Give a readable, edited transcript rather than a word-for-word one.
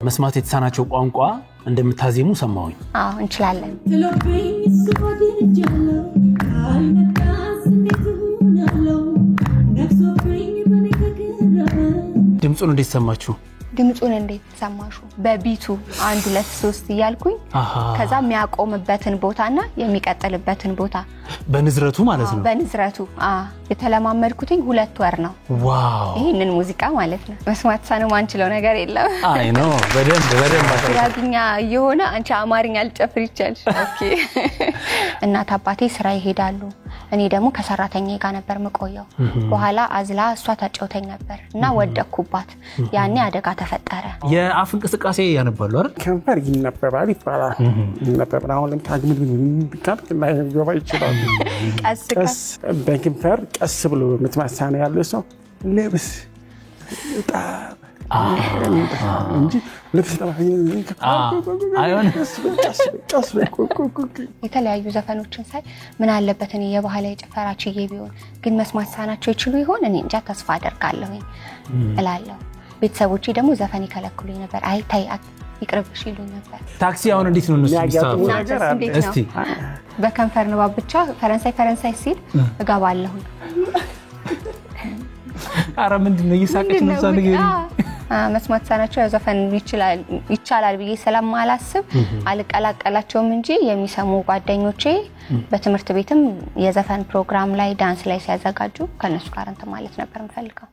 መስማት የተሳናቸው ቋንቋ እንደምታዜሙ ሰማሁኝ እንችላለን ድምጹን እንዴት ሰማችሁ ድምጹን እንዴት ሰማሹ በቢቱ 1 2 3 ይያልኩኝ ከዛ የሚያቆምበትን ቦታና የሚቀጥልበትን ቦታ በንዝረቱ ማለት ነው በንዝረቱ የተለማመድኩትኝ 2 ወር ነው ዋው ይሄንን ሙዚቃ ማለት ነው መስማት ሳነው ማንችለው ነገር የለም አይ ኖ በደንብ ያግኛ የሆነ አንቺ አማርኛ አልጨፍር ይቻልሽ ኦኬ እናት አባቴ ስራ ይሄዳሉ እኔ ደግሞ ከሰራተኛዬ ጋር ነበር መቆየው በኋላ አዝላ እሷ ታጫውተኝ ነበር እና ወደኩባት ያኔ አደጋ ተፈጠረ የአፍ እንቅስቃሴ ያነባሉ አይደል ከንፈር ይነበባል ይባላል ይነበባል አሁን ለምታግምት ቢካት ላይ ገባ ይችላል ቀስ በከንፈር ቀስ ብሎ ምትማሳነ ያለው ሰው ለብስ እንጂ ለብስ አይሆን የተለያዩ ዘፈኖችን ሳይ ምን አለበት እኔ የባህላዊ ጭፈራችዬ ቢሆን ግን መስማት ሳናቸው ይችሉ ይሆን እኔ እንጃ ተስፋ አደርጋለሁ እላለሁ ቤተሰቦቼ ደግሞ ዘፈን ይከለክሉኝ ነበር አይ ታይ ይቅርብሽ ይሉኝ ነበር ታክሲ አሁን እንዴት ነው ያጋጥሙ ነገር አለ እስቲ በከንፈር ነው ብቻ ፈረንሳይ ሲል እጋባለሁ አረ ምንድነው ይሳቀች ነው ዛሬ መስማት ሳናቸው ዘፈን ይቻላል ብዬ ስለማላስብ አልቀላቀላቸውም እንጂ የሚሰሙ ጓደኞቼ በትምህርት ቤትም የዘፈን ፕሮግራም ላይ ዳንስ ላይ ሲያዘጋጁ ከነሱ ጋር እንት ማለት ነበር የምፈልገው